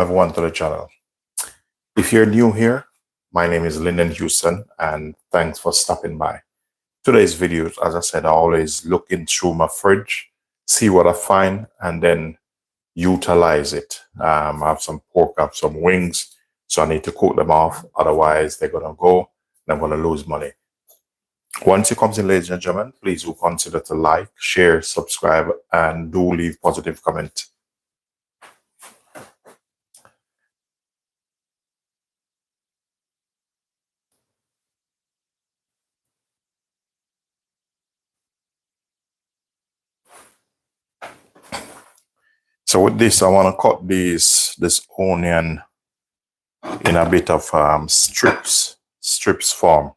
Everyone to the channel. If you're new here, my name is Linden Houston and thanks for stopping by. Today's videos, as I said, I always look in through my fridge, see what I find, and then utilize it. I have some pork, I have some wings, so I need to cook them off. Otherwise, they're going to go and I'm going to lose money. Once you come in, ladies and gentlemen, please do consider to like, share, subscribe, and do leave positive comment. So with this, I want to cut this onion in a bit of strips form.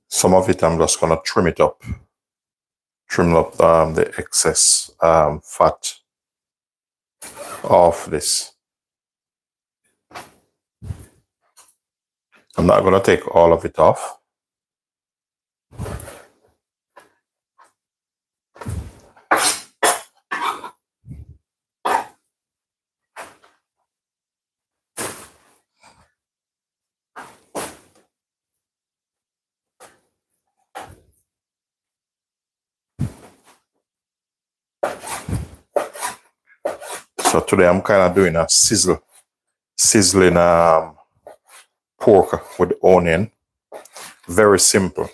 Some of it I'm just going to trim up the excess fat off this. I'm not going to take all of it off. So today I'm kind of doing a sizzling pork with onion. Very simple.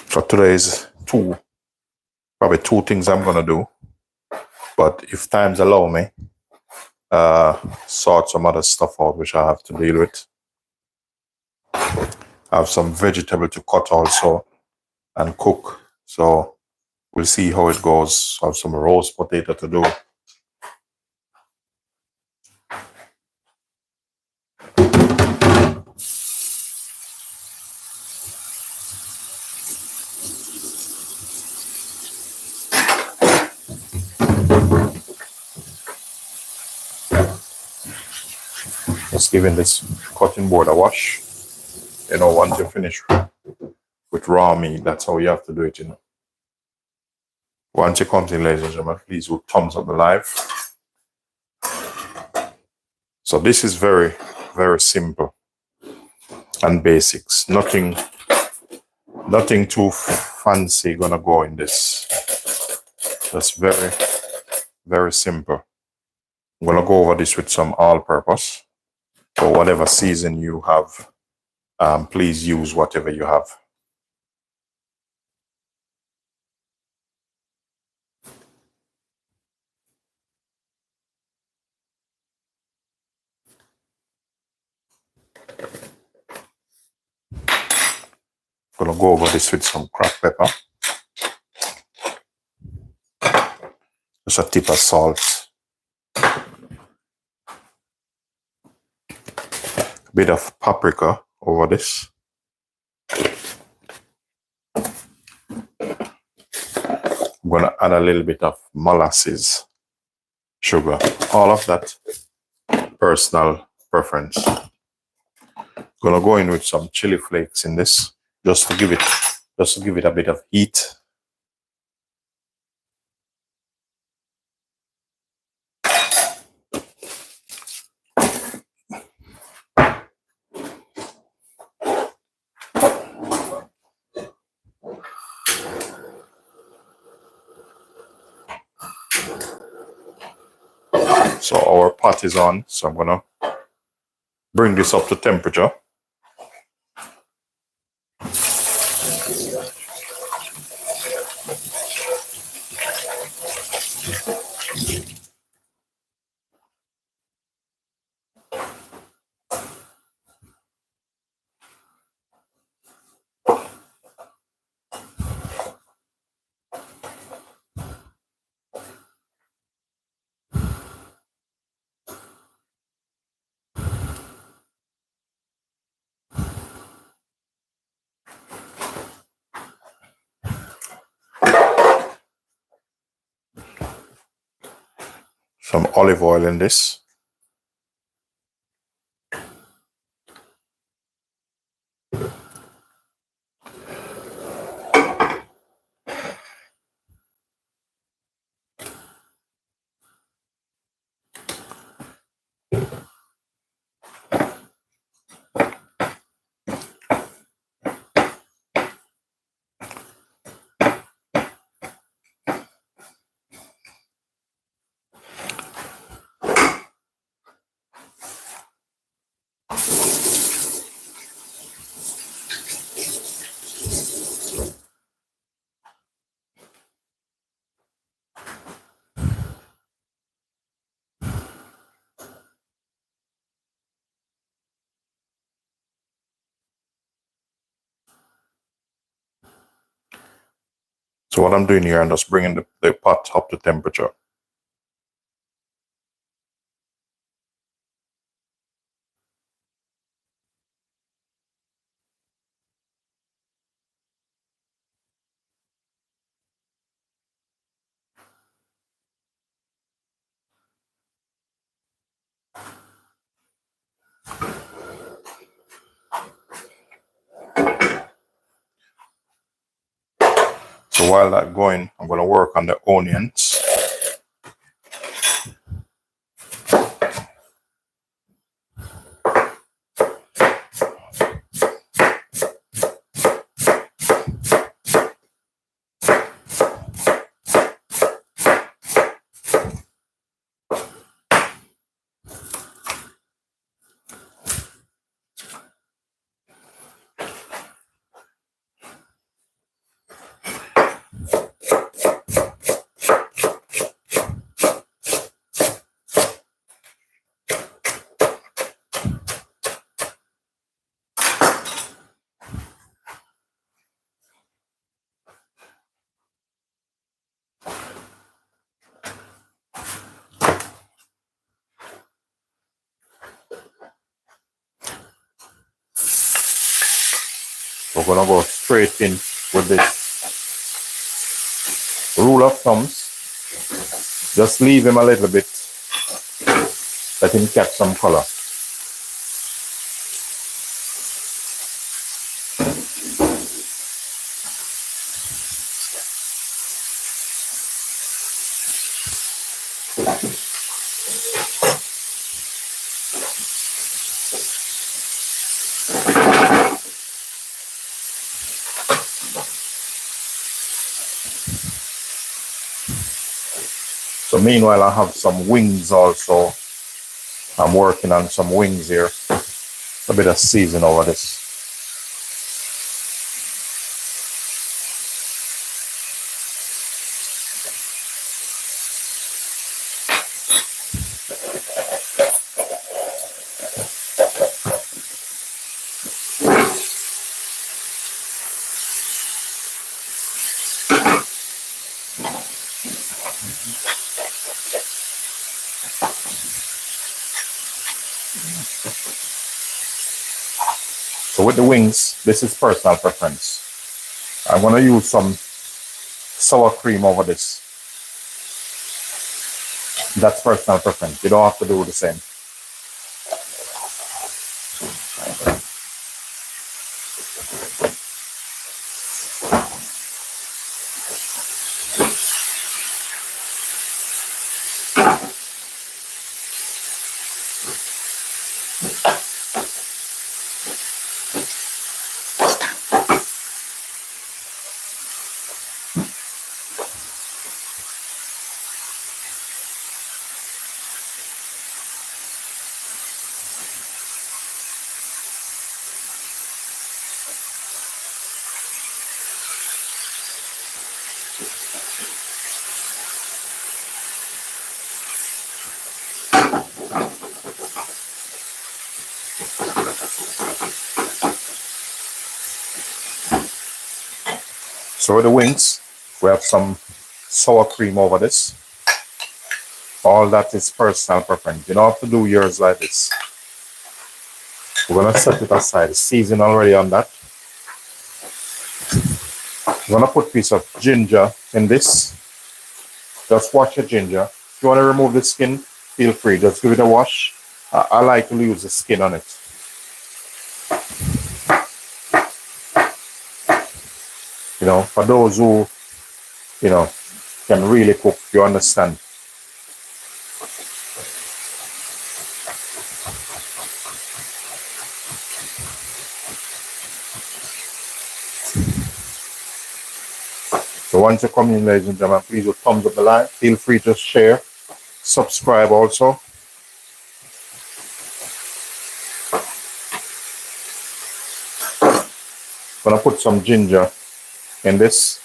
So today is probably two things I'm gonna do. But if times allow me, sort some other stuff out which I have to deal with. I have some vegetable to cut also and cook. So we'll see how it goes. I have some roast potato to do. Just giving this cutting board a wash. You know, once you finish with raw meat, that's how you have to do it, you know. Once you come in, ladies and gentlemen, please do thumbs up the live. So this is very, very simple and basics. Nothing too fancy gonna go in this. Just very, very simple. I'm gonna go over this with some all-purpose. So whatever season you have, please use whatever you have. Gonna go over this with some cracked pepper. Just a tip of salt. A bit of paprika over this. I'm gonna add a little bit of molasses, sugar, all of that personal preference. Gonna go in with some chili flakes in this, just to give it a bit of heat. So our pot is on, so I'm gonna bring this up to temperature. Some olive oil in this. So what I'm doing here, I'm just bringing the pot up to temperature. So while that's going, I'm going to work on the onions. We're going to go straight in with this rule of thumbs. Just leave him a little bit. Let him catch some color. So meanwhile, I have some wings also. I'm working on some wings here. A bit of season over this. So with the wings, this is personal preference. I'm going to use some sour cream over this. That's personal preference. You don't have to do the same. So with the wings, we have some sour cream over this. All that is personal preference. You don't have to do yours like this. We're going to set it aside. Season already on that. I'm going to put a piece of ginger in this. Just wash your ginger. If you want to remove the skin, feel free. Just give it a wash. I like to use the skin on it. You know, for those who, you know, can really cook, you understand. So once you come in, ladies and gentlemen, please do thumbs up the line. Feel free to share, subscribe also. I'm gonna put some ginger in this.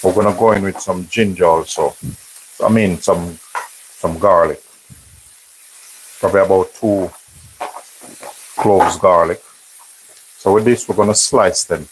We're gonna go in with some ginger also. I mean some garlic. Probably about 2 cloves garlic. So with this, we're gonna slice them.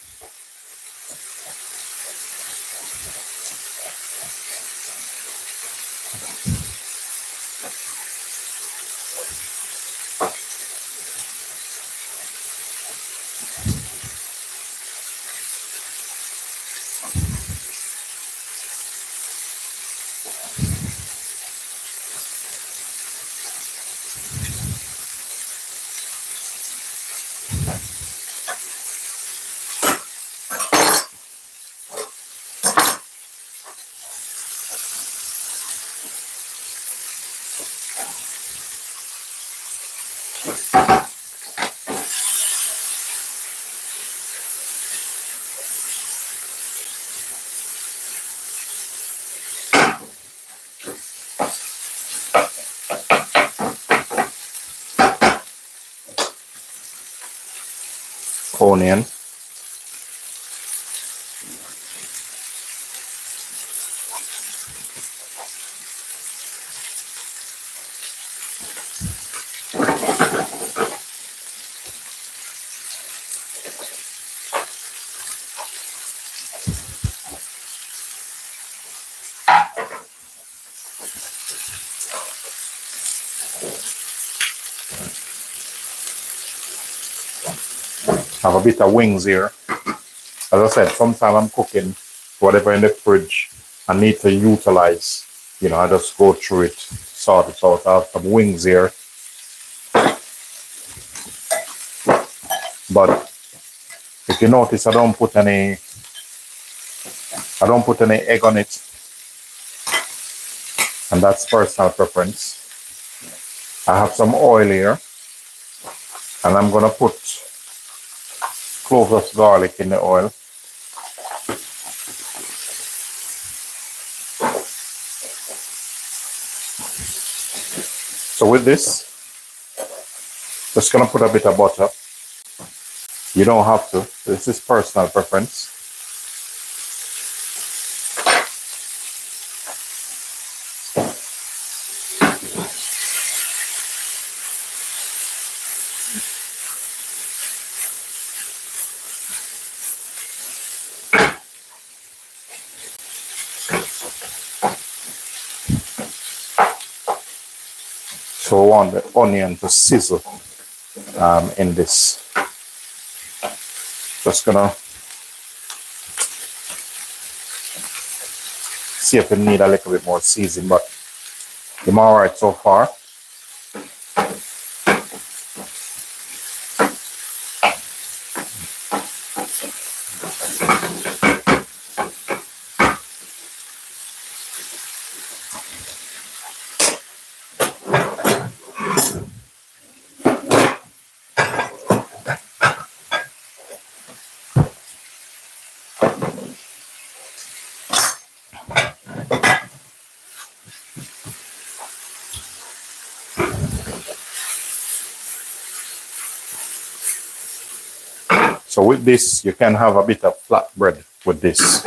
Onion. Have a bit of wings here. As I said, sometimes I'm cooking whatever in the fridge I need to utilize. You know, I just go through it, sort it out. I have some wings here. But if you notice, I don't put any egg on it. And that's personal preference. I have some oil here. And I'm gonna put cloves of garlic in the oil. So with this, just gonna put a bit of butter. You don't have to. This is personal preference. So I want the onion to sizzle in this. Just gonna see if it need a little bit more seasoning, but I'm alright so far. So with this, you can have a bit of flatbread with this.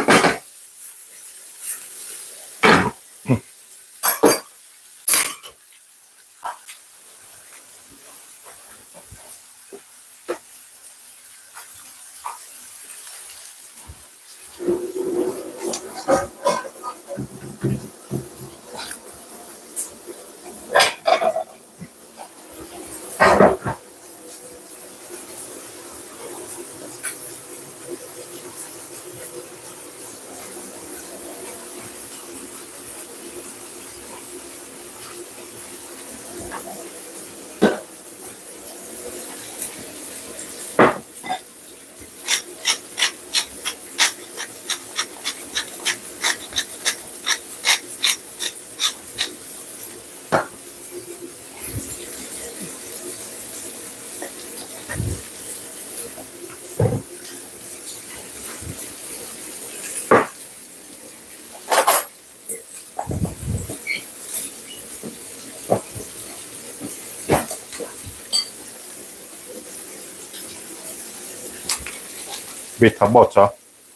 Bit of butter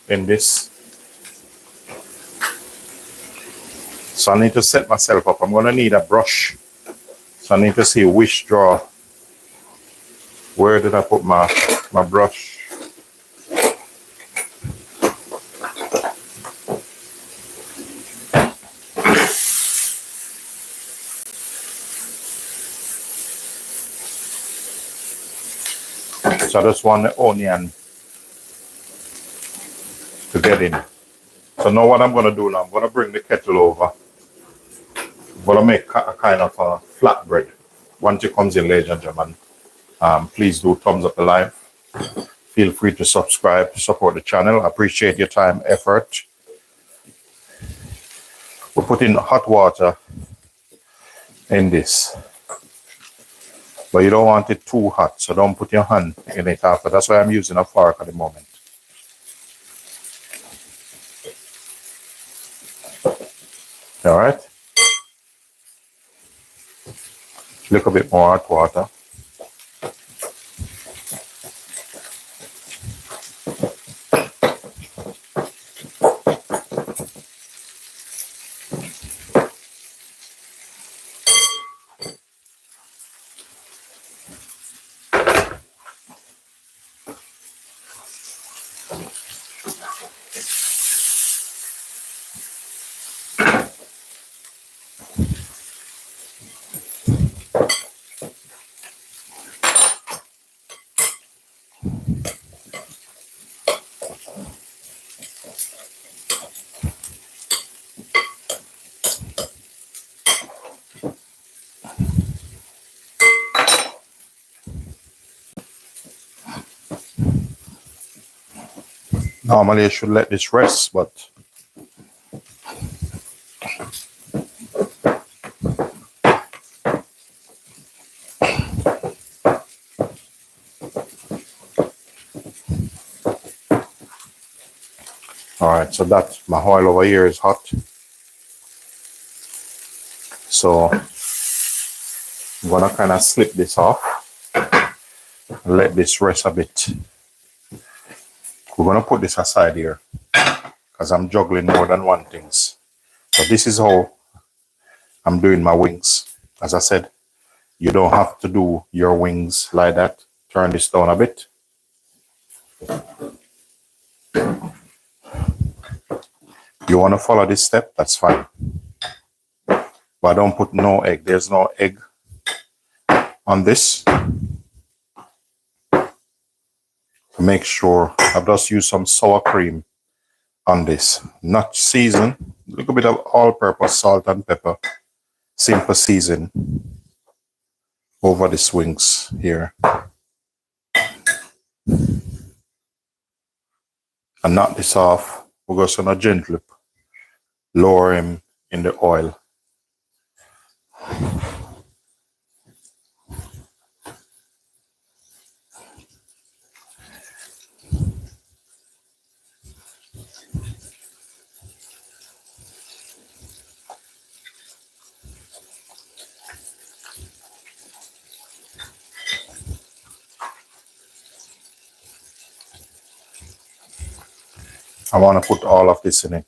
in this. So I need to set myself up. I'm gonna need a brush. So I need to see which drawer. Where did I put my brush? So I just want the onion to get in. So now what I'm going to do now, I'm going to bring the kettle over. I'm going to make a kind of a flatbread. Once it comes in, ladies and gentlemen, please do thumbs up the live. Feel free to subscribe, support the channel. I appreciate your time, effort. We're putting hot water in this. But you don't want it too hot, so don't put your hand in it after. That's why I'm using a fork at the moment. All right. Little bit more hot water. Normally I should let this rest, but all right, so that my oil over here is hot. So I'm gonna kind of slip this off and let this rest a bit. We're gonna put this aside here because I'm juggling more than one things. So this is how I'm doing my wings. As I said, you don't have to do your wings like that. Turn this down a bit. You want to follow this step, that's fine. But don't put no egg. There's no egg on this. To make sure, I've just used some sour cream on this. Not seasoned. A little bit of all-purpose salt and pepper. Simple season over these wings here. And knock this off. We're just gonna gently lower him in the oil. I want to put all of this in it.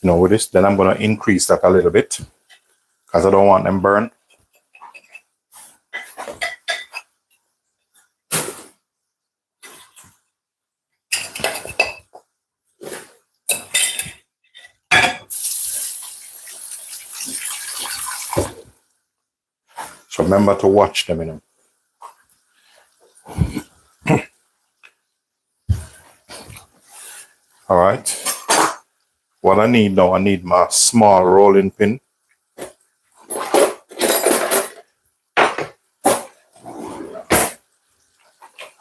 With this, then I'm going to increase that a little bit because I don't want them burned. So remember to watch them, All right. What I need now, I need my small rolling pin.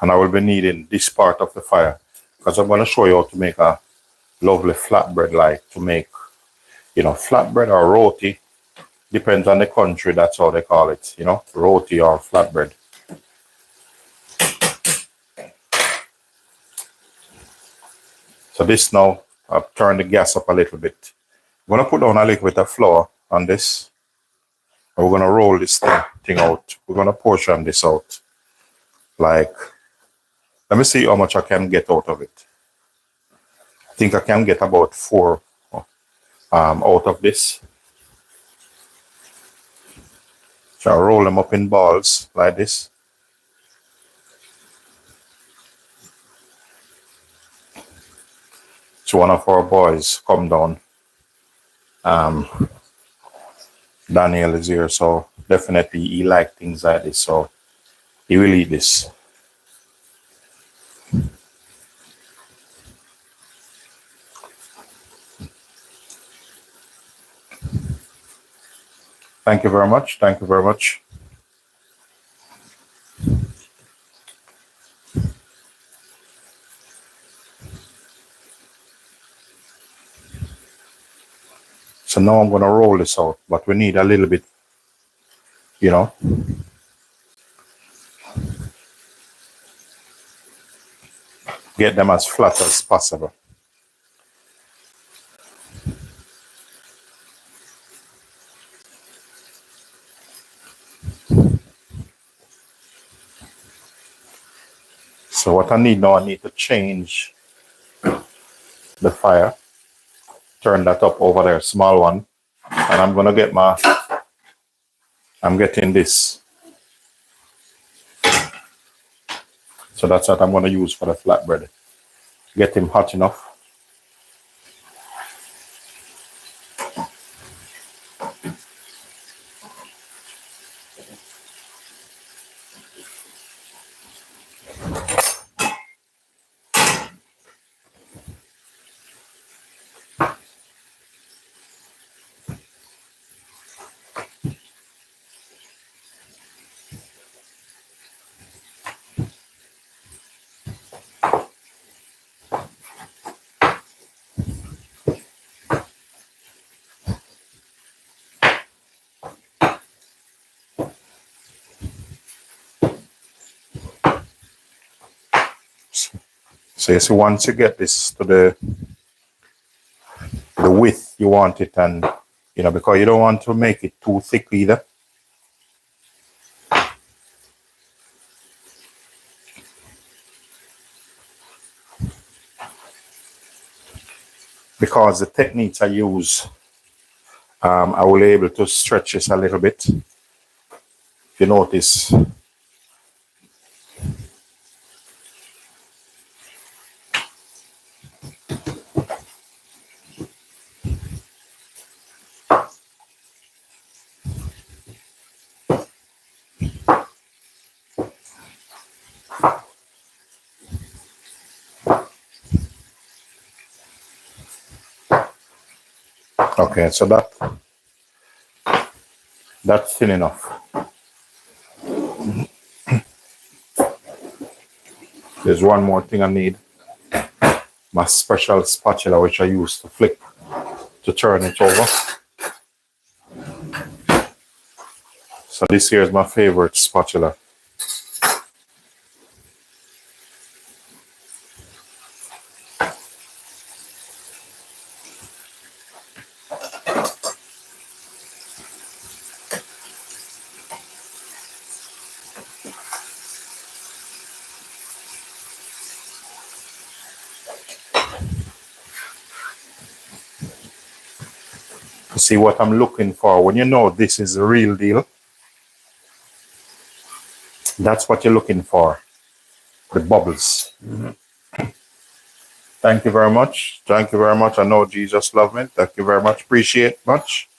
And I will be needing this part of the fire because I'm going to show you how to make a lovely flatbread, like to make, flatbread or roti. Depends on the country, that's how they call it, roti or flatbread. So this now, I've turned the gas up a little bit. I'm going to put down a little bit of flour on this. And we're going to roll this thing out. We're going to portion this out. Like, let me see how much I can get out of it. I think I can get about 4 out of this. So I'll roll them up in balls like this. So one of our boys come down. Daniel is here, so definitely he likes things like this, so he will eat this. Thank you very much. Thank you very much. So now I'm going to roll this out, but we need a little bit, get them as flat as possible. So what I need now, I need to change the fire. Turn that up over there, small one. And I'm going to get I'm getting this. So that's what I'm going to use for the flatbread. Get him hot enough. So you see, once you get this to the width you want it, and you know, because you don't want to make it too thick either. Because the techniques I use, I will be able to stretch this a little bit. If you notice, okay, so that's thin enough. There's one more thing I need. My special spatula, which I use to flip, to turn it over. So this here is my favorite spatula. See what I'm looking for. When you know this is the real deal, that's what you're looking for. The bubbles. Thank you very much. Thank you very much. I know Jesus loves me. Thank you very much. Appreciate much.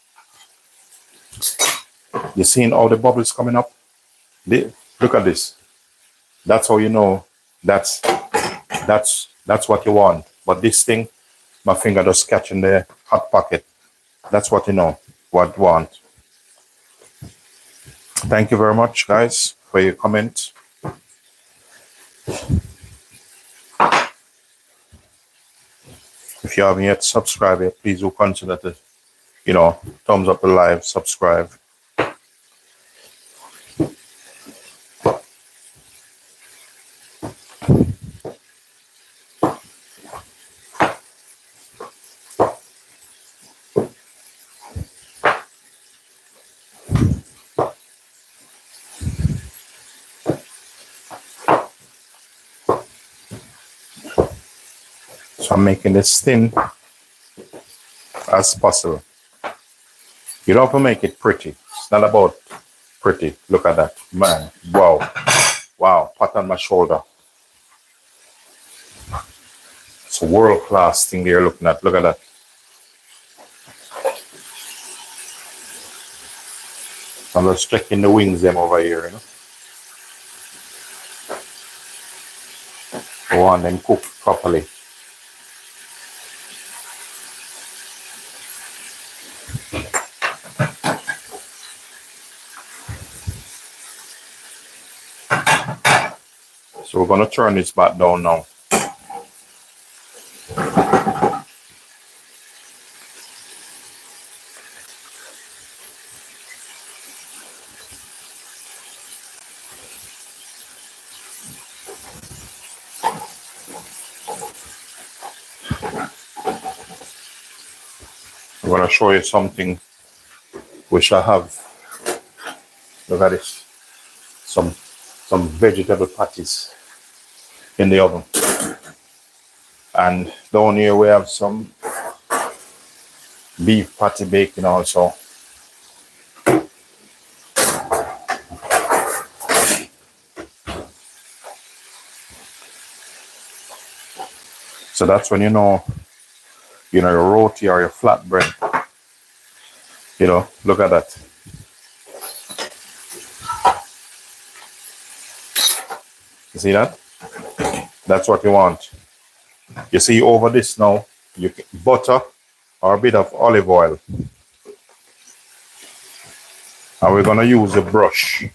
You seeing all the bubbles coming up? Look at this. That's how you know that's what you want. But this thing, my finger just catching the hot pocket. That's what you know, what you want. Thank you very much, guys, for your comment. If you haven't yet subscribed yet, please do consider to, you know, thumbs up the live, subscribe. So I'm making this thin as possible. You don't have to make it pretty. It's not about pretty. Look at that, man. Wow. Wow, pat on my shoulder. It's a world-class thing you're looking at. Look at that. I'm just checking the wings them over here, you know. I want them cooked properly. So we're going to turn this back down now. I'm going to show you something which I have. Look at this. Some vegetable patties in the oven. And down here we have some beef patty bacon also. So that's when you know your roti or your flatbread. You know, look at that. You see that? That's what you want. You see over this now, you can butter or a bit of olive oil. And we're gonna use a brush.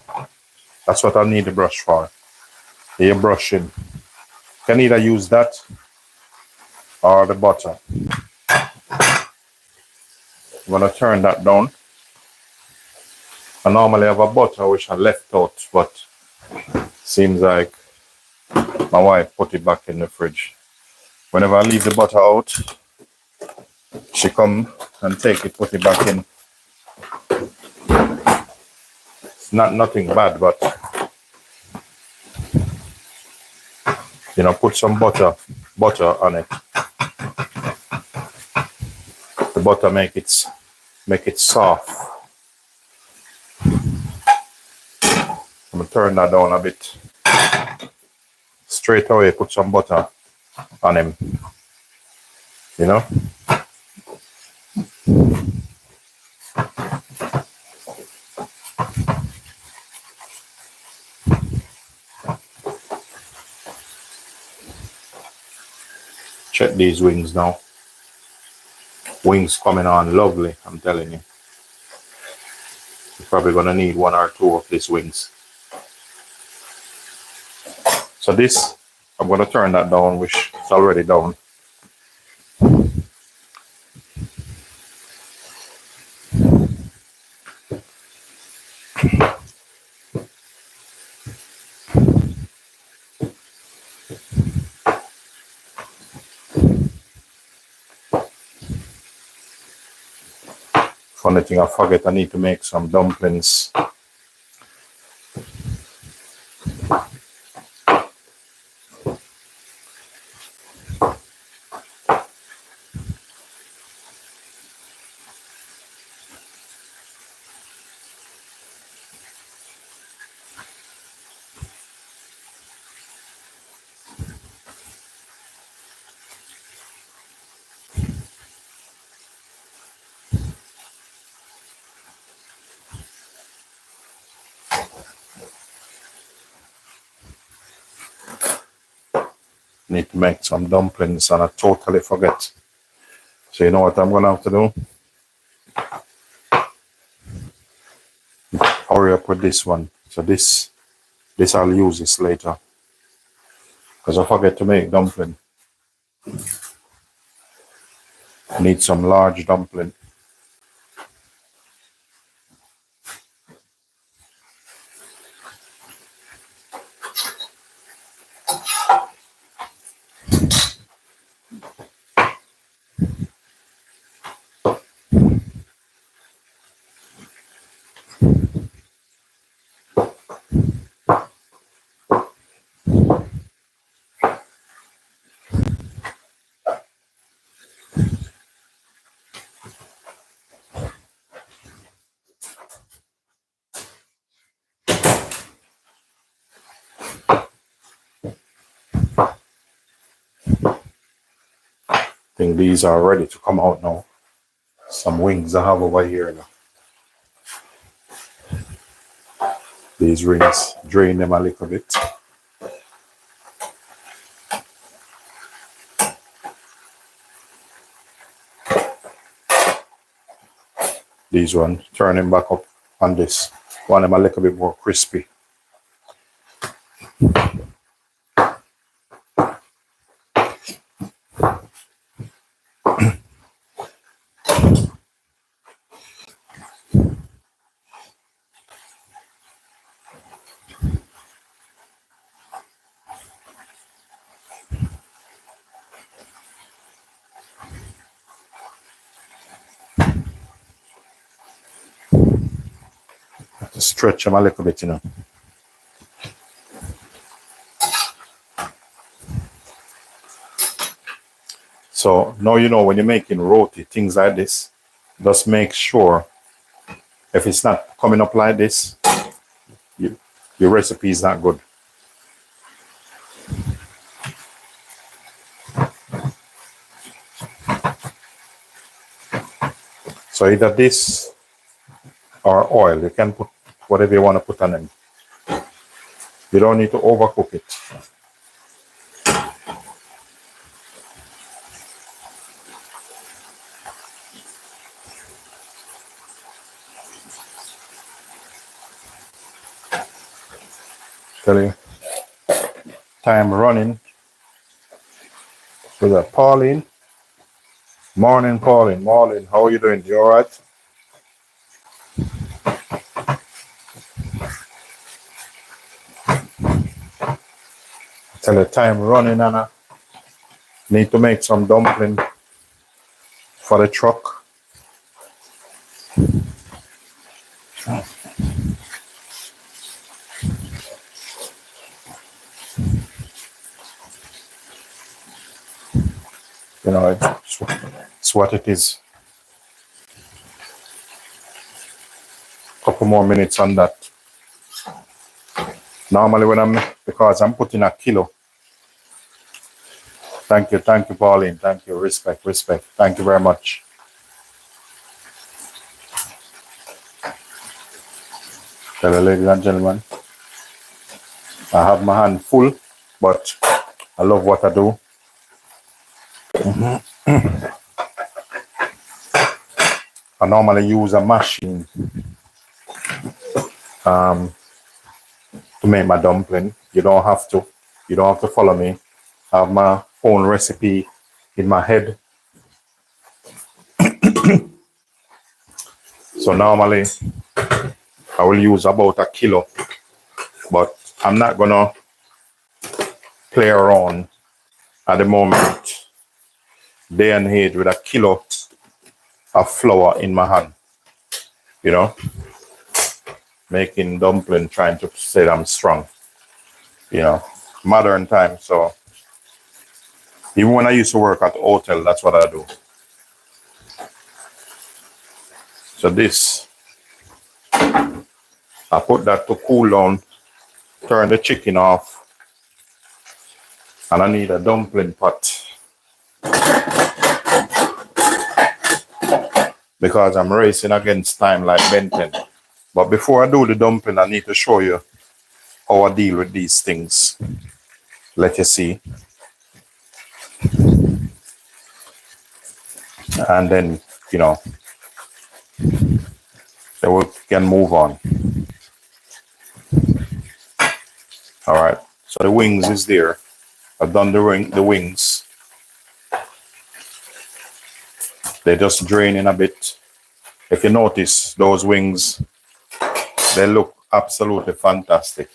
That's what I need the brush for. You're brushing. You can either use that or the butter. I'm gonna turn that down. I normally have a butter which I left out, but seems like my wife put it back in the fridge. Whenever I leave the butter out, she come and take it, put it back in. It's not nothing bad, but you know, put some butter on it. The butter make it soft. I'm gonna turn that down a bit. Straight away, put some butter on him. You know. Check these wings now. Wings coming on lovely, I'm telling you. You're probably gonna need 1 or 2 of these wings. So this, I'm gonna turn that down, which is already down. Funny thing, I forget I need to make some dumplings. Need to make some dumplings and I totally forget. So you know what I'm gonna have to do? Hurry up with this one. So this I'll use this later. Because I forget to make dumpling. I need some large dumpling. I think these are ready to come out now. Some wings I have over here now. These rings, drain them a little bit. These ones, turn them back up on this. Want them a little bit more crispy. Stretch them a little bit, you know. So now you know when you're making roti, things like this, just make sure if it's not coming up like this, your recipe is not good. So either this or oil, you can put whatever you want to put on them. You don't need to overcook it. Tell you, time running. So that Pauline. Morning, Pauline. Morning. How are you doing? You all right? Tell you, time running, Anna. Need to make some dumpling for the truck. You know, it's what it is. Couple more minutes on that. Normally when because I'm putting a kilo. Thank you, Pauline. Thank you, respect. Thank you very much. Hello, ladies and gentlemen. I have my hand full, but I love what I do. I normally use a machine to make my dumpling. You don't have to. You don't have to follow me. I have my own recipe in my head. So normally I will use about a kilo, but I'm not gonna play around at the moment, day and age, with a kilo of flour in my hand. You know, making dumpling, trying to say I'm strong. You know, modern time. So even when I used to work at the hotel, that's what I do. So this, I put that to cool down, turn the chicken off, and I need a dumpling pot because I'm racing against time like Ben 10. But before I do the dumpling, I need to show you how I deal with these things. Let you see. And then, you know, then we can move on. All right, so the wings is there. I've done the wings. They're just draining a bit. If you notice, those wings, they look absolutely fantastic.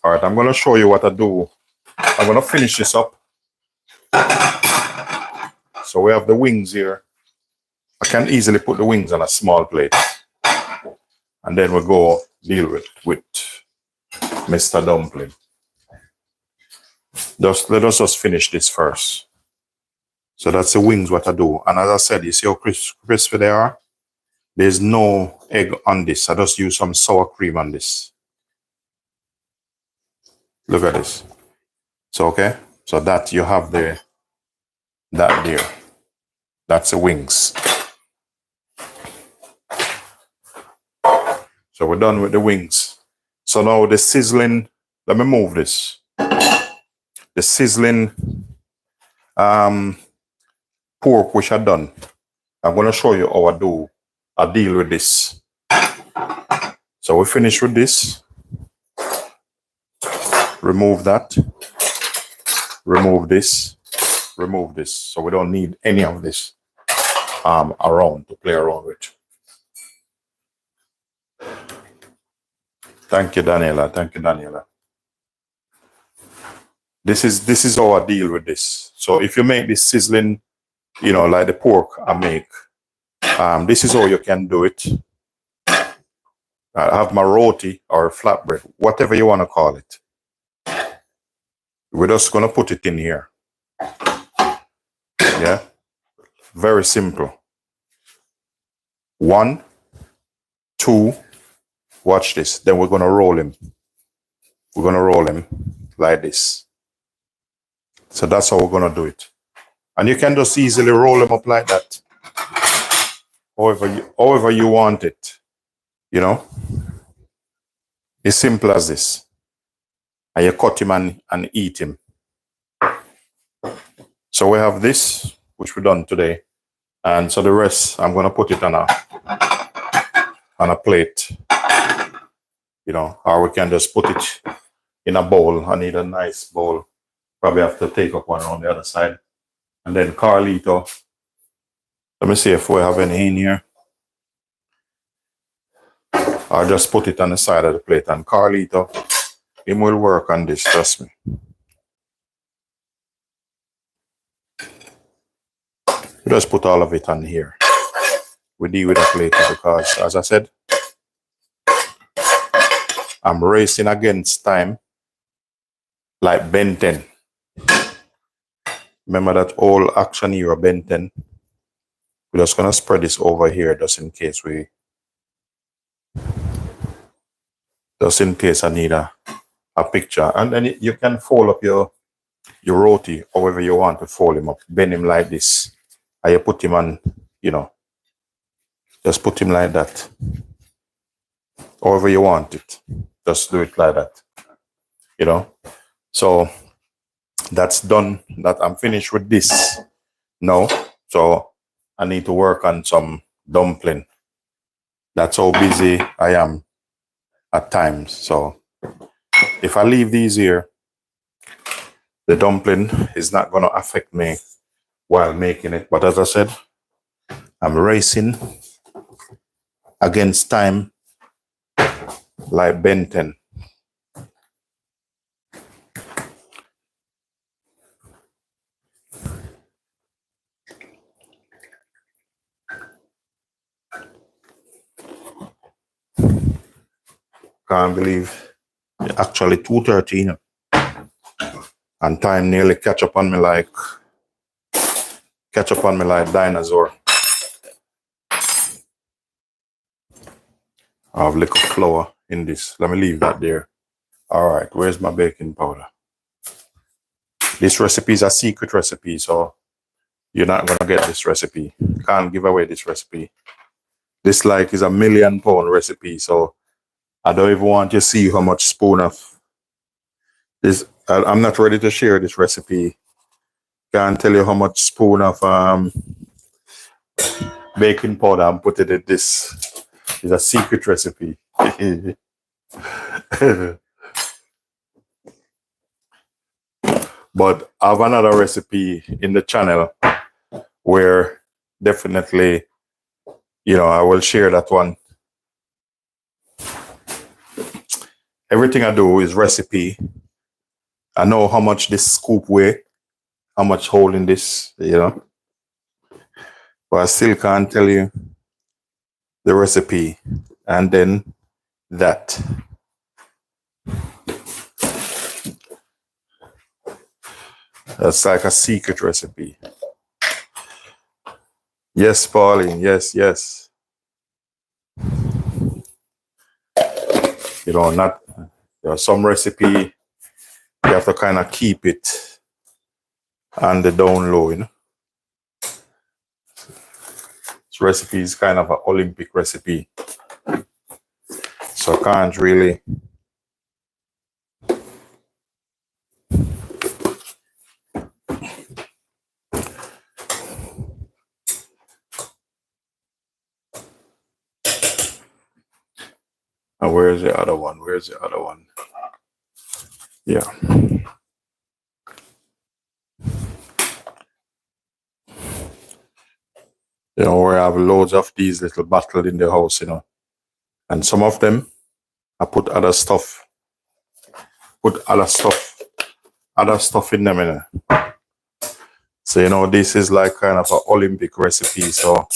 All right, I'm going to show you what I do. I'm going to finish this up. So we have the wings here. I can easily put the wings on a small plate. And then we'll go deal with Mr. Dumpling. Let us just finish this first. So that's the wings, what I do. And as I said, you see how crispy they are? There's no egg on this. I just use some sour cream on this. Look at this. So, okay. So that you have that there. That's the wings. So we're done with the wings. So now the sizzling, let me move this. The sizzling pork which I done. I'm going to show you how I deal with this. So we finish with this. Remove that. Remove this. Remove this. So we don't need any of this around to play around with. Thank you, Daniela. Thank you, Daniela. This is how I deal with this. So if you make this sizzling, you know, like the pork I make, this is how you can do it. I have my roti or flatbread, whatever you want to call it. We're just going to put it in here. Yeah. Very simple. 1, 2, watch this. Then we're going to roll him. We're going to roll him like this. So that's how we're going to do it. And you can just easily roll them up like that. However you want it. You know. It's simple as this. And you cut him and eat him. So we have this, which we've done today. And so the rest, I'm going to put it on a plate. You know, or we can just put it in a bowl. I need a nice bowl. Probably have to take up one on the other side. And then Carlito Let me see if we have any in here. I'll just put it on the side of the plate. And Carlito, him will work on this, trust me. Just put all of it on here. We deal with that later because, as I said, I'm racing against time like Ben 10. Remember that old action hero Ben 10? We're just going to spread this over here just in case I need a picture. And then you can fold up your roti however you want to fold him up. Bend him like this. And you put him on, you know, just put him like that. However you want it. Just do it like that. You know. So that's done. That I'm finished with this now. So I need to work on some dumpling. That's how busy I am at times. So if I leave these here, the dumpling is not going to affect me while making it. But as I said, I'm racing against time like Ben 10. Can't believe it's actually 2:13 and time nearly catch up on me like dinosaur. I have liquid flour in this. Let me leave that there. All right, where's my baking powder? This recipe is a secret recipe, so you're not gonna get this recipe. Can't give away this recipe. This like is a £1 million recipe, so I don't even want to see how much spoon of this. I'm not ready to share this recipe. Can't tell you how much spoon of baking powder I'm putting in this. It's a secret recipe. But I have another recipe in the channel where definitely, you know, I will share that one. Everything I do is recipe. I know how much this scoop weigh, how much holding this, you know. But I still can't tell you the recipe. And then that. That's like a secret recipe. Yes, Pauline. Yes, yes. You know, not, you know, some recipe, you have to kind of keep it on the down low, you know. This recipe is kind of an Olympic recipe. So I can't really. And where's the other one? Where's the other one? Yeah. You know, we have loads of these little bottles in the house, you know. And some of them, I put other stuff in them, you know. So, you know, this is like kind of an Olympic recipe, so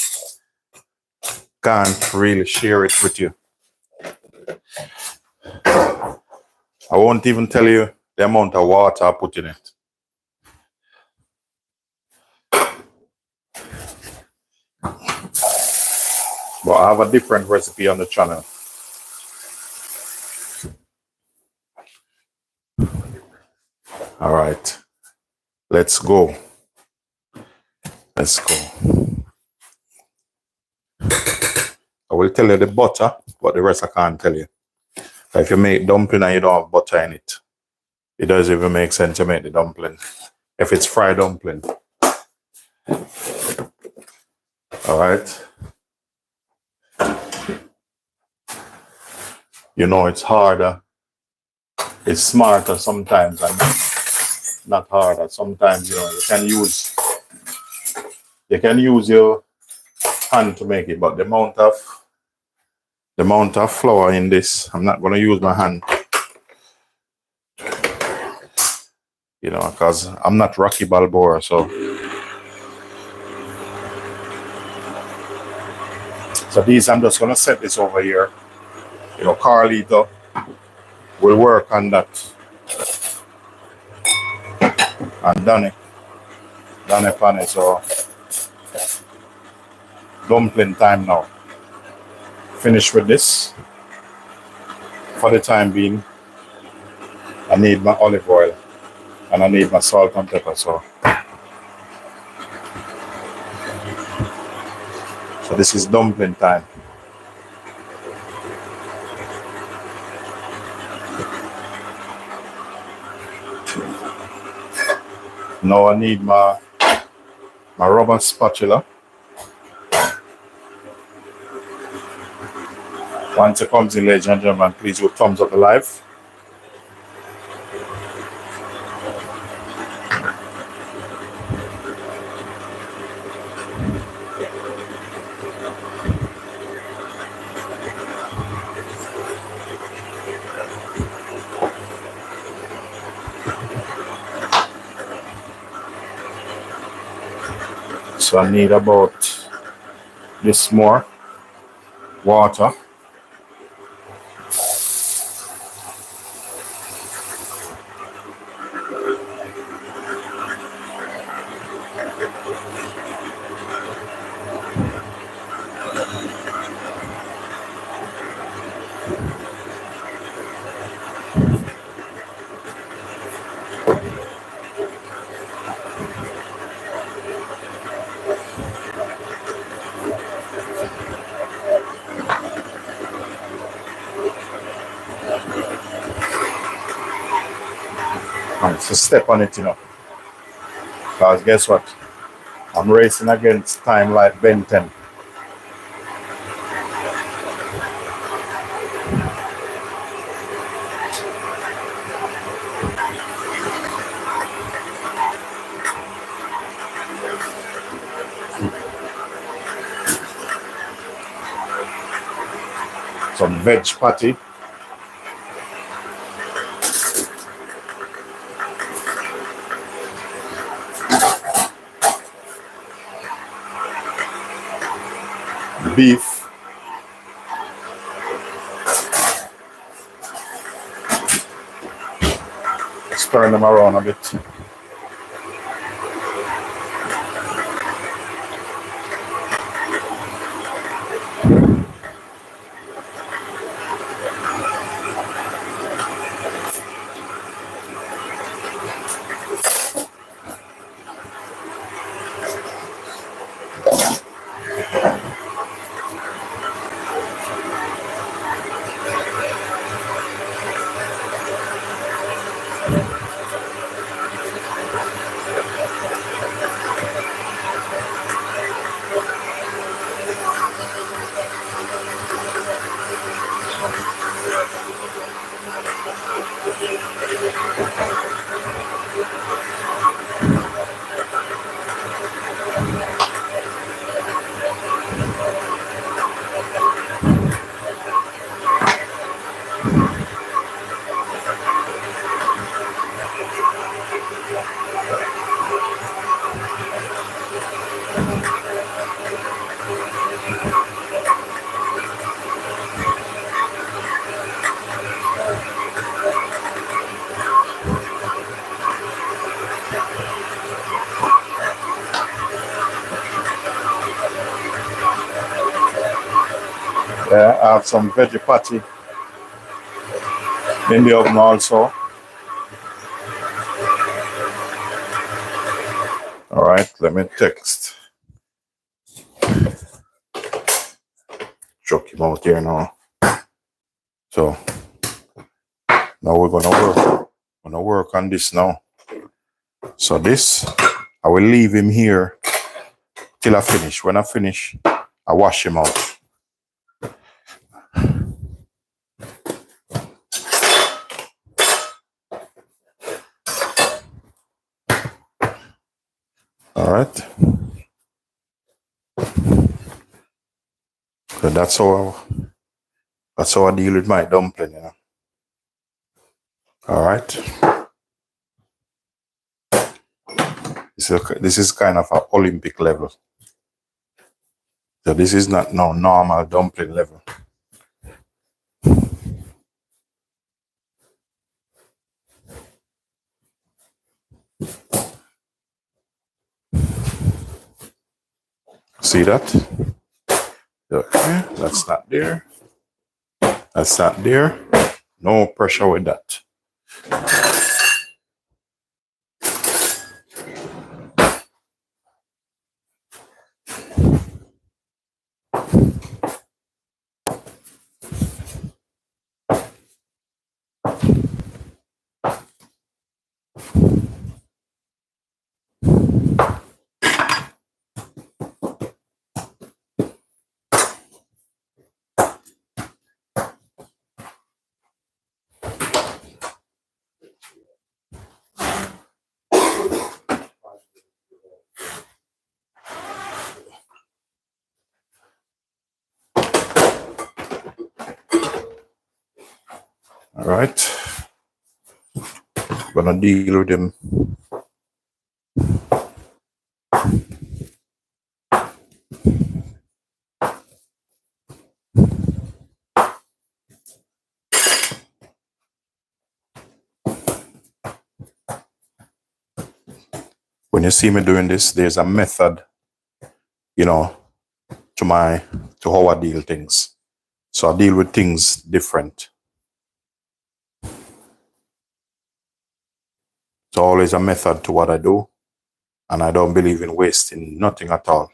can't really share it with you. I won't even tell you the amount of water I put in it. But I have a different recipe on the channel. All right, let's go. Let's go. I will tell you the butter, but the rest I can't tell you. If you make dumpling and you don't have butter in it, it doesn't even make sense to make the dumpling. If it's fried dumpling. All right. You know, it's harder. It's smarter sometimes and not harder. Sometimes, you know, you can use your hand to make it, but the amount of flour in this, I'm not going to use my hand, you know, because I'm not Rocky Balboa. So these, I'm just going to set this over here. You know, Carlito will work on that. And done it on it. So dumpling time now. Finish with this. For the time being, I need my olive oil and I need my salt and pepper. So this is dumpling time. Now I need my rubber spatula. Once it comes in, ladies and gentlemen, please do thumbs up alive. So I need about this more water. So step on it, you know, because guess what? I'm racing against time like Ben 10. Some veg patty. Beef. Stirring them around a bit. I have some veggie patty in the oven also. All right, let me text. Chuck him out here now. So now we're gonna work on this now. So this, I will leave him here till I finish. When I finish, I wash him out. All right. So that's how I deal with my dumpling, you know. All right. This is kind of an Olympic level. So this is not no normal dumpling level. See that? Okay, that's not there. That's not there. No pressure with that. All right. Gonna deal with them. When you see me doing this, there's a method, you know, to how I deal things. So I deal with things different. So always a method to what I do, and I don't believe in wasting nothing at all.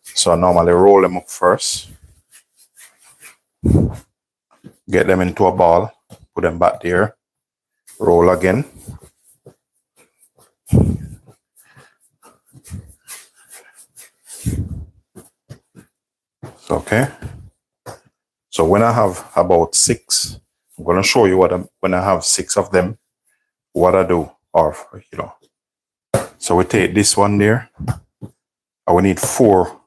So I normally roll them up first, get them into a ball, put them back there, roll again. Okay. So when I have about 6, I'm going to show you when I have 6 of them, what I do, or, you know. So we take this one there, and we need 4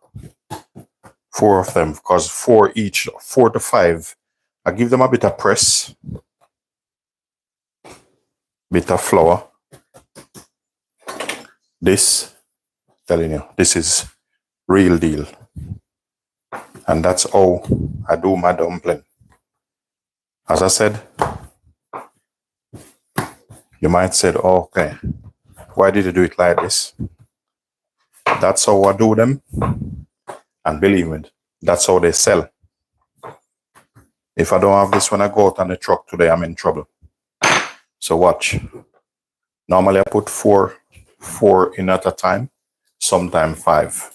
of them, because 4 each, 4 to 5. I give them a bit of press, bit of flour. This, telling you, this is real deal. And that's how I do my dumpling. As I said, you might say, oh, okay, why did you do it like this? That's how I do them. And believe me, that's how they sell. If I don't have this when I go out on the truck today, I'm in trouble. So watch. Normally I put 4 in at a time, sometimes 5.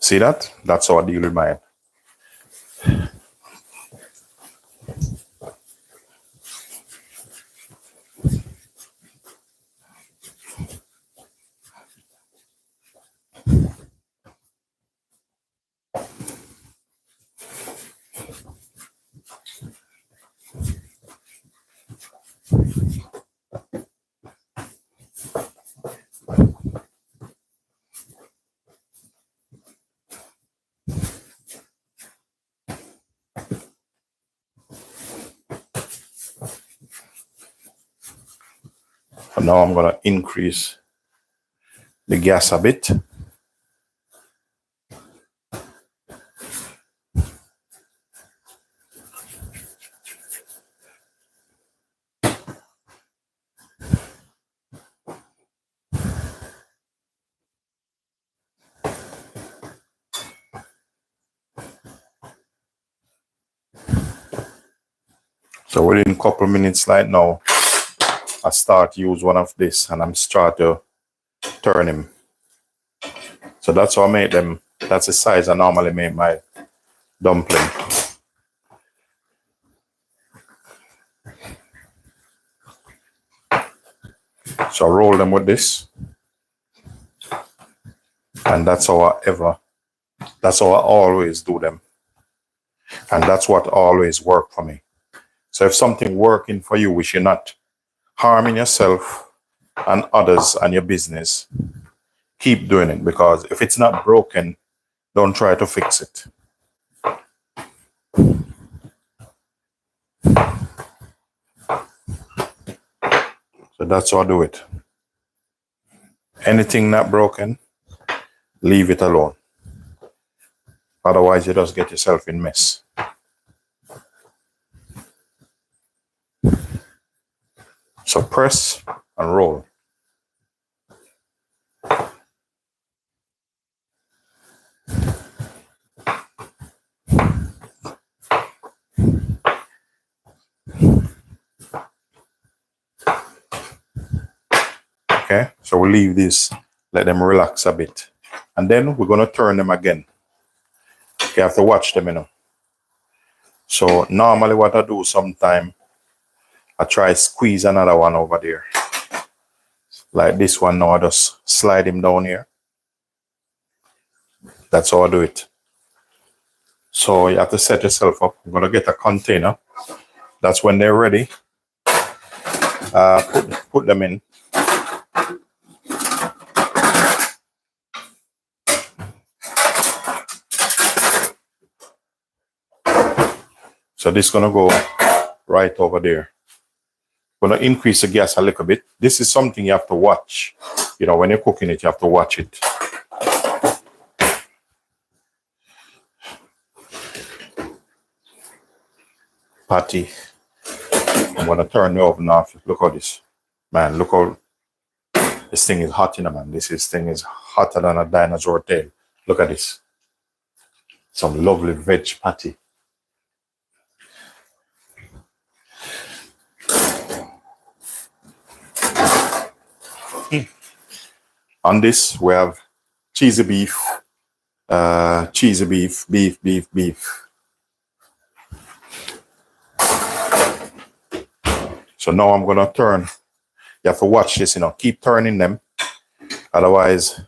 See that? That's how I deal with mine. And now I'm going to increase the gas a bit. So within a couple minutes like now, I start use one of this and I'm start to turn him. So that's how I make them. That's the size I normally make my dumpling. So I roll them with this. And that's how I always do them. And that's what always worked for me. So if something working for you, which you're not harming yourself and others and your business, keep doing it, because if it's not broken, don't try to fix it. So that's how I do it. Anything not broken, leave it alone. Otherwise, you just get yourself in mess. So press and roll. Okay, so we'll leave this, let them relax a bit. And then we're going to turn them again. You have to watch them, you know. So normally what I do sometime, I try squeeze another one over there. Like this one now, I just slide him down here. That's how I do it. So you have to set yourself up. I'm going to get a container. That's when they're ready. Put them in. So this is going to go right over there. I'm going to increase the gas a little bit. This is something you have to watch. You know, when you're cooking it, you have to watch it. Patty. I'm going to turn the oven off. Look at this. Man, look how this thing is hot, you know, man. This thing is hotter than a dinosaur tail. Look at this. Some lovely veg patty. On this, we have cheesy beef, beef. So now I'm going to turn. You have to watch this, you know, keep turning them. Otherwise,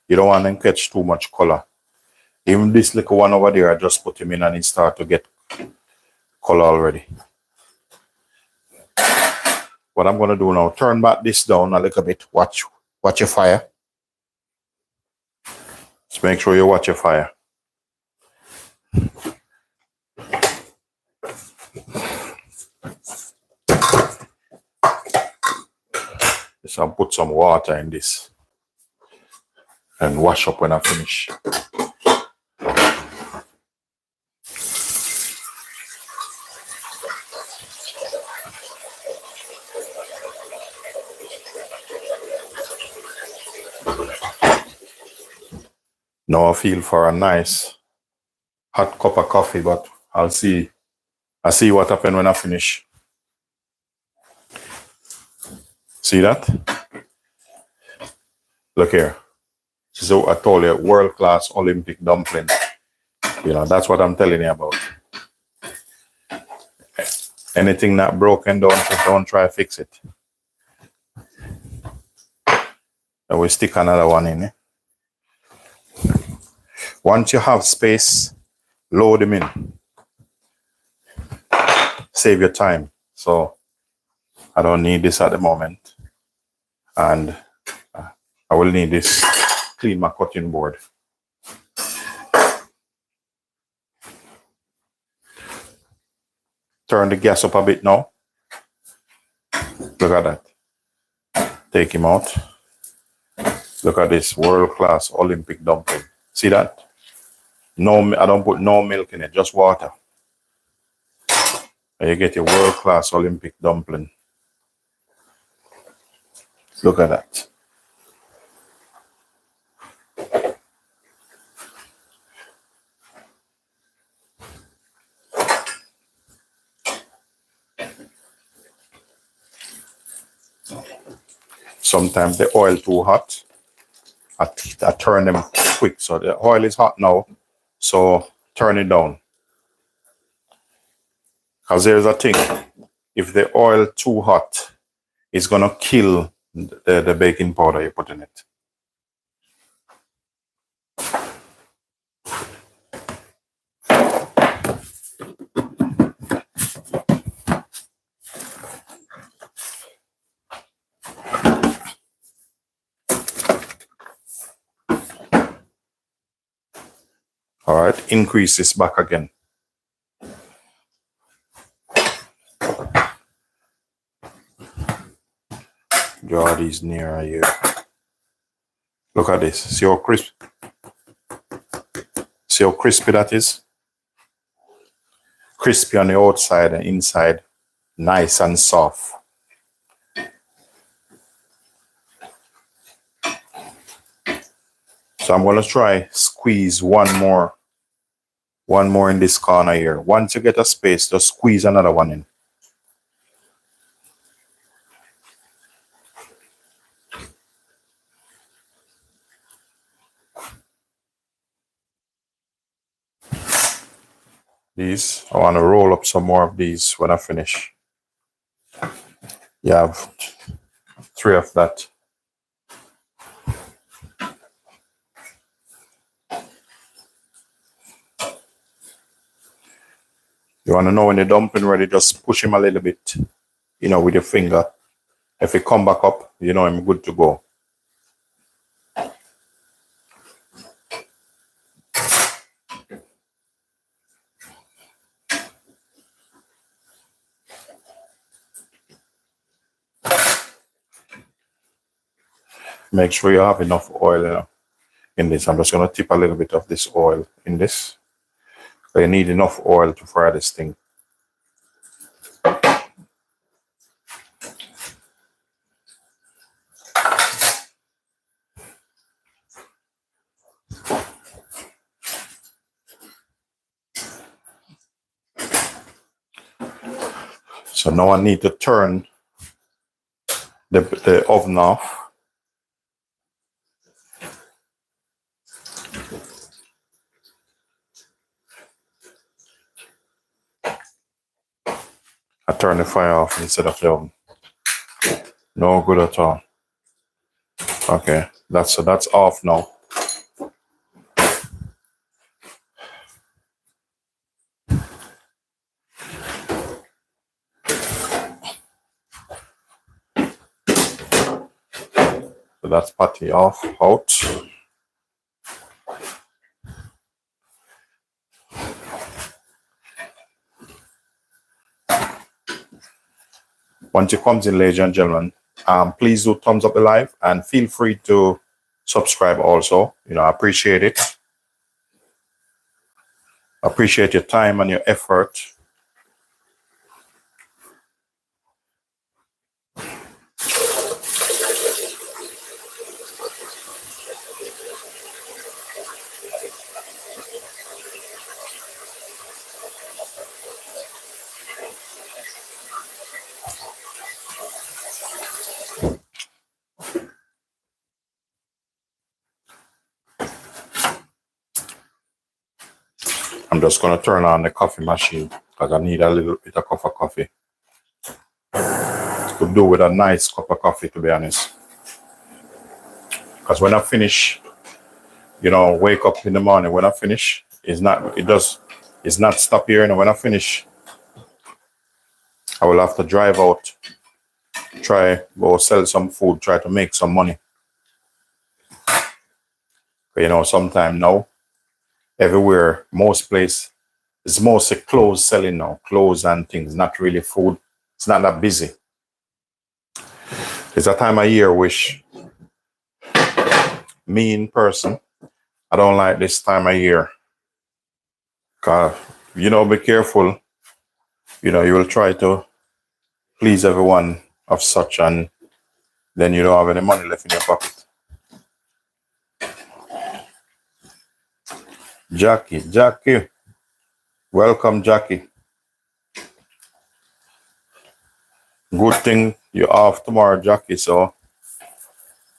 you don't want them to catch too much color. Even this little one over there, I just put him in and he start to get color already. What I'm going to do now, turn back this down a little bit. Watch your fire. Just make sure you watch your fire. So I'll put some water in this and wash up when I finish. Now I feel for a nice hot cup of coffee, but I'll see what happens when I finish. See that? Look here. So I told you, world-class Olympic dumpling. You know, that's what I'm telling you about. Anything not broken, don't try to fix it. And we stick another one in. Once you have space, load them in. Save your time. So I don't need this at the moment. And I will need this to clean my cutting board. Turn the gas up a bit now. Look at that. Take him out. Look at this world-class Olympic dumpling. See that? No, I don't put no milk in it, just water. And you get your world-class Olympic dumpling. Look at that. Sometimes the oil too hot. I turn them quick. So the oil is hot now. So turn it down. Because there's a thing. If the oil too hot, it's gonna kill the baking powder you put in it. increase this back again. Draw these nearer here. Look at this. See how crisp? See how crispy that is? Crispy on the outside and inside, nice and soft. So I'm going to try squeeze one more in this corner here. Once you get a space, just squeeze another one in. These, I want to roll up some more of these when I finish. You have 3 of that. You want to know when the dumpling ready, just push him a little bit, you know, with your finger. If he come back up, you know I'm good to go. Make sure you have enough oil in this. I'm just going to tip a little bit of this oil in this. So you need enough oil to fry this thing. So now I need to turn the oven off. I turn the fire off instead of the oven. No good at all. Okay, that's off now. So that's patty off, out. Once it comes in, ladies and gentlemen, please do thumbs up the live and feel free to subscribe also. You know, I appreciate it. Appreciate your time and your effort. I'm just going to turn on the coffee machine because I need a little bit of cup of coffee. Could do with a nice cup of coffee, to be honest. Because when I finish, you know, wake up in the morning, when I finish, it's not stop here. And when I finish, I will have to drive out, try go sell some food, try to make some money. But, you know, sometime now, everywhere, most place, it's mostly clothes selling now, clothes and things, not really food. It's not that busy. It's a time of year which me in person, I don't like this time of year. Cause, you know, be careful. You know, you will try to please everyone of such, and then you don't have any money left in your pocket. Jackie. Welcome, Jackie. Good thing you're off tomorrow, Jackie, so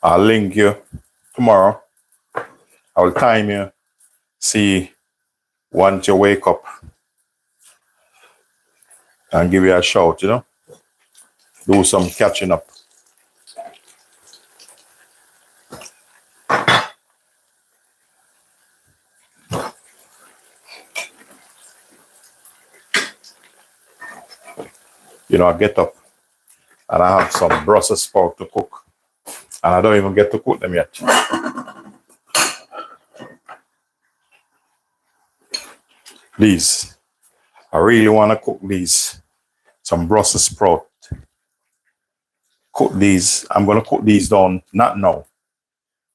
I'll link you tomorrow. I will time you, see once you wake up and give you a shout, you know. Do some catching up. You know, I get up and I have some Brussels sprouts to cook. And I don't even get to cook them yet. These, I really want to cook these. Some Brussels sprout. Cook these. I'm going to cook these down, not now.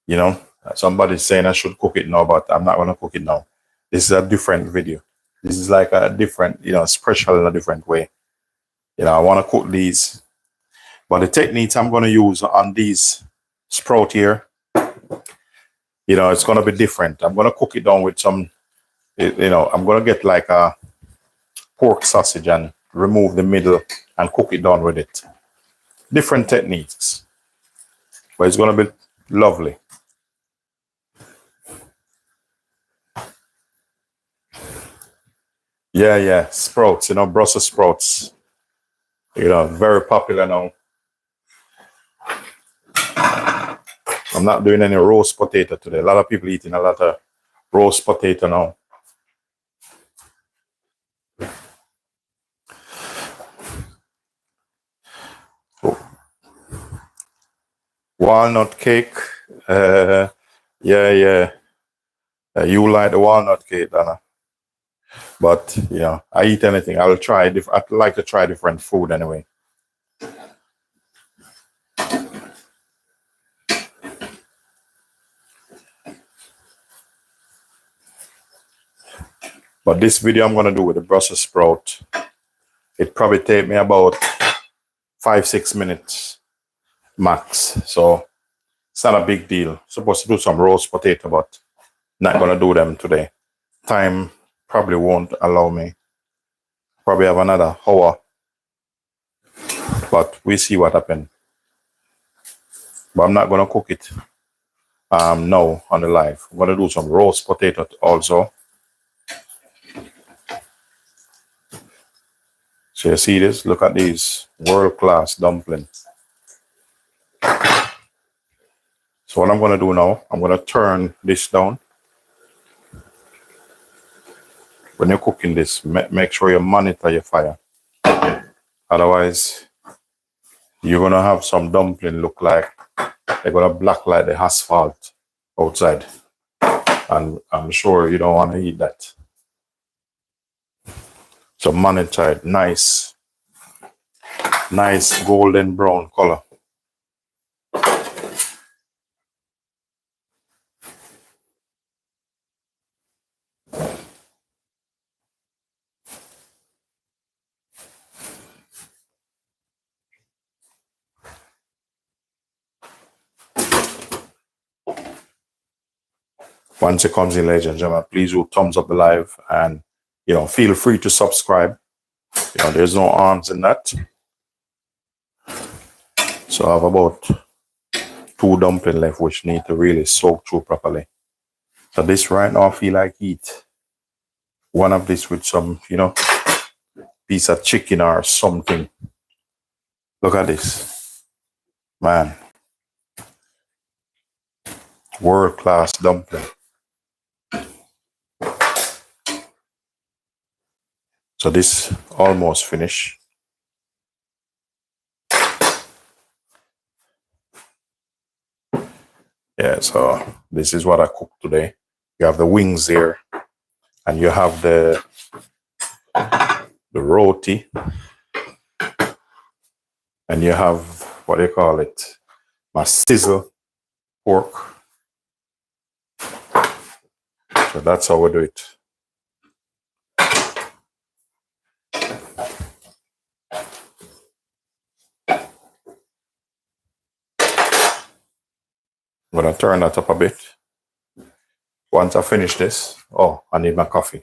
You know, somebody's saying I should cook it now, but I'm not going to cook it now. This is a different video. This is like a different, special in a different way. I want to cook these. But the techniques I'm going to use on these sprout here, it's going to be different. I'm going to cook it down with some, I'm going to get like a pork sausage and remove the middle and cook it down with it. Different techniques. But it's going to be lovely. Yeah, sprouts, Brussels sprouts. Very popular now. I'm not doing any roast potato today. A lot of people eating a lot of roast potato now. Oh. Walnut cake. Yeah. You like the walnut cake, Donna. But, I eat anything. I'd like to try different food anyway. But this video I'm going to do with the Brussels sprout, it probably take me about 5-6 minutes max. So it's not a big deal. Supposed to do some roast potato, but not going to do them today. Time probably won't allow me. Probably have another hour. But we see what happens. But I'm not going to cook it now on the live. I'm going to do some roast potato also. So you see this? Look at these world-class dumplings. So what I'm going to do now, I'm going to turn this down. When you're cooking this, make sure you monitor your fire. Otherwise, you're going to have some dumpling look like they're going to black like the asphalt outside. And I'm sure you don't want to eat that. So monitor it. Nice golden brown color. Once it comes in, ladies and gentlemen, please do thumbs up the live and, feel free to subscribe. There's no harms in that. So I have about 2 dumplings left, which need to really soak through properly. So this right now, I feel like eat one of this with some, piece of chicken or something. Look at this. Man. World-class dumpling. So this almost finished. Yeah, so this is what I cooked today. You have the wings there, and you have the roti, and you have, what do you call it, my sizzle pork. So that's how we do it. I'm going to turn that up a bit. Once I finish this, I need my coffee.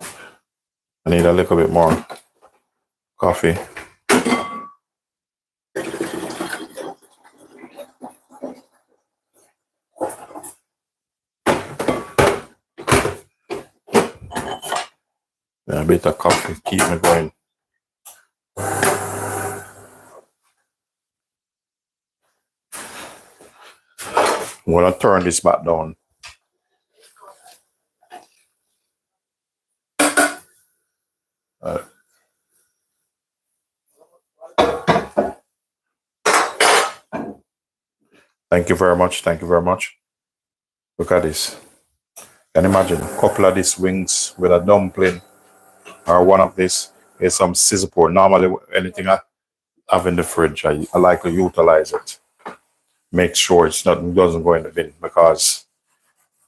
I need a little bit more coffee. A bit of coffee, keep me going. I'm going to turn this back down. Thank you very much. Thank you very much. Look at this. Can you imagine a couple of these wings with a dumpling or one of this is some sizzle port. Normally, anything I have in the fridge, I like to utilize it. Make sure it's not doesn't go in the bin because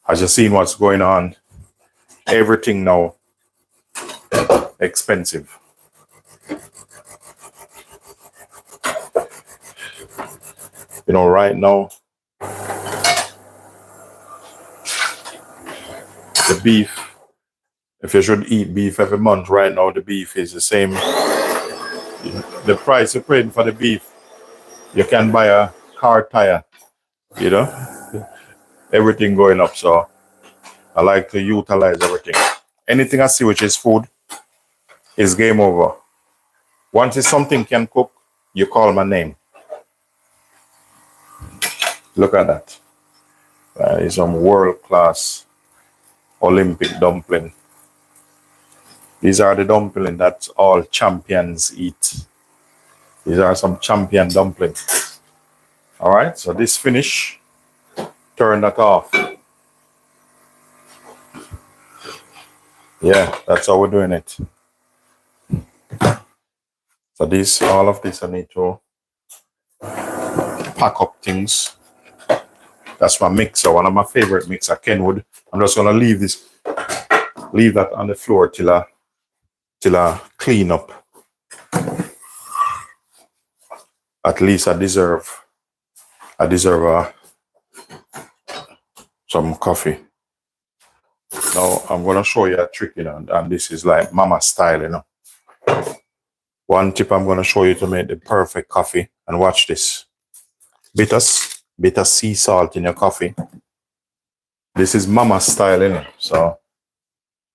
as you've seen what's going on, everything now expensive. You know, right now the beef. If you should eat beef every month, right now the beef is the same. The price you're paying for the beef, you can buy a car tire. You know, everything going up. So I like to utilize everything. Anything I see which is food is game over. Once it's something can cook, you call my name. Look at that. That is some world-class Olympic dumpling. These are the dumpling that all champions eat. These are some champion dumplings. All right, so this finish, turn that off. Yeah, that's how we're doing it. So this, all of this, I need to pack up things. That's my mixer, one of my favorite mixer, Kenwood. I'm just gonna leave that on the floor till I clean up. At least I deserve some coffee. Now I'm gonna show you a trick, you know, and this is like mama style, you know. One tip I'm gonna show you to make the perfect coffee, and watch this. Bitter sea salt in your coffee. This is mama style, you know. So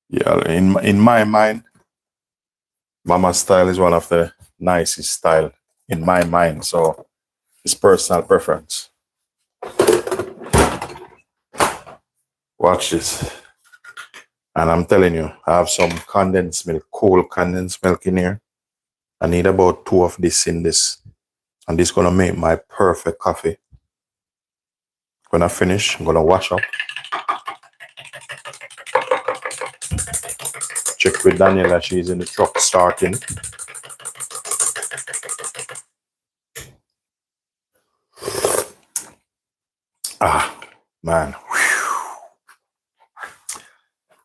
yeah, in my mind, mama style is one of the nicest style in my mind. So it's personal preference. Watch this. And I'm telling you, I have some condensed milk, cold condensed milk in here. I need about 2 of this in this. And this is gonna make my perfect coffee. When I finish, I'm gonna wash up. Check with Daniela, she's in the truck starting. Ah, man.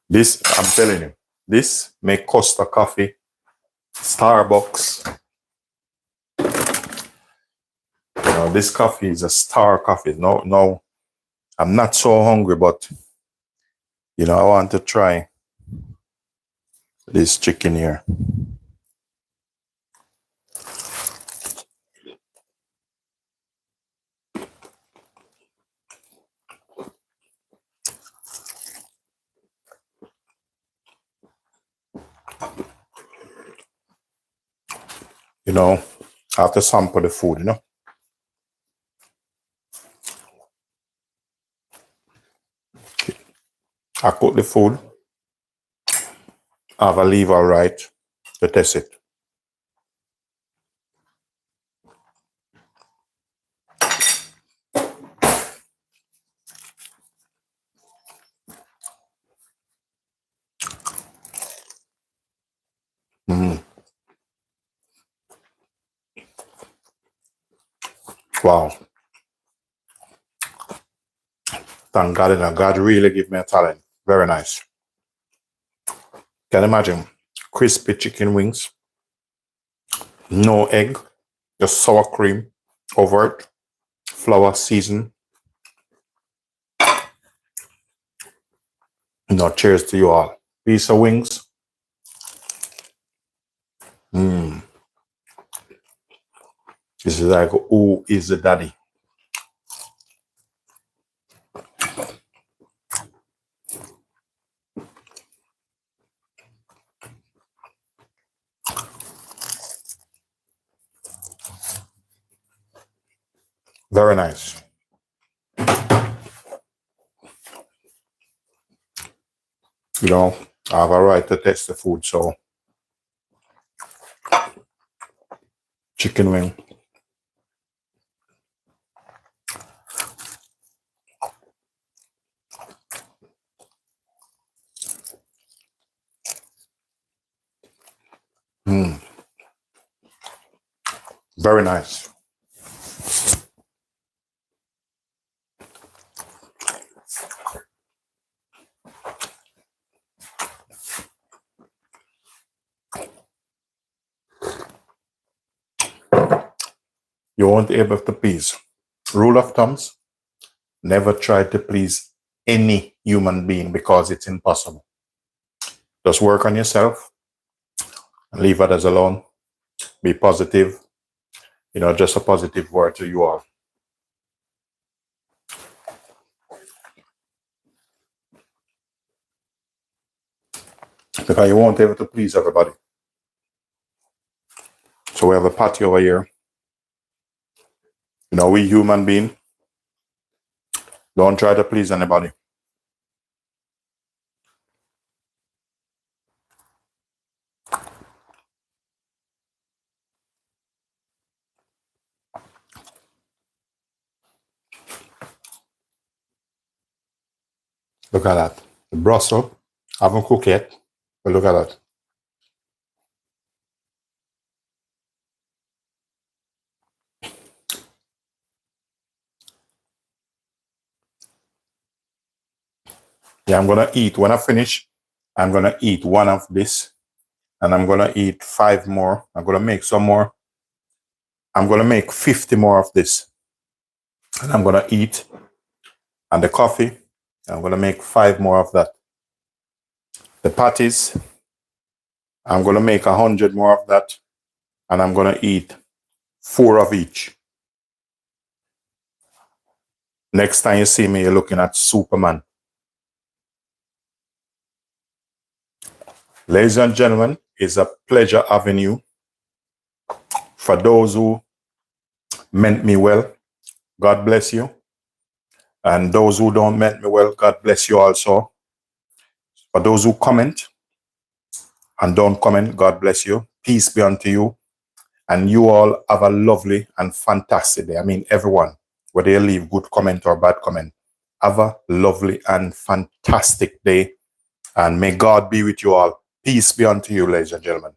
This, I'm telling you, this may Costa Coffee, Starbucks. You know, this coffee is a star coffee. No, I'm not so hungry, but you know, I want to try this chicken here. You know, I have to sample the food, you know. I cook the food. I have a lever right to test it. Wow. Thank God, and God really give me a talent. Very nice. Can you imagine crispy chicken wings, no egg, just sour cream over it, flour season. No, cheers to you all. Piece of wings. This is like, who is the daddy? Very nice. You know, I have a right to taste the food, so chicken wing. Very nice. You won't be able to please. Rule of thumbs, never try to please any human being because it's impossible. Just work on yourself and leave others alone. Be positive. You know, just a positive word to you all. Because you won't be able to please everybody. So we have a patty over here. You know, we human being, don't try to please anybody. Look at that. The Brussels, I haven't cooked yet, but look at that. Yeah, I'm gonna eat, when I finish, I'm gonna eat one of this, and I'm gonna eat 5 more. I'm gonna make some more. I'm gonna make 50 more of this, and I'm gonna eat. And the coffee, I'm gonna make 5 more of that. The patties, I'm gonna make 100 more of that, and I'm gonna eat 4 of each. Next time you see me, you're looking at Superman. Ladies and gentlemen, it's a pleasure having you. For those who meant me well, God bless you. And those who don't meant me well, God bless you also. For those who comment and don't comment, God bless you. Peace be unto you. And you all have a lovely and fantastic day. I mean, everyone, whether you leave good comment or bad comment, have a lovely and fantastic day. And may God be with you all. Peace be unto you, ladies and gentlemen.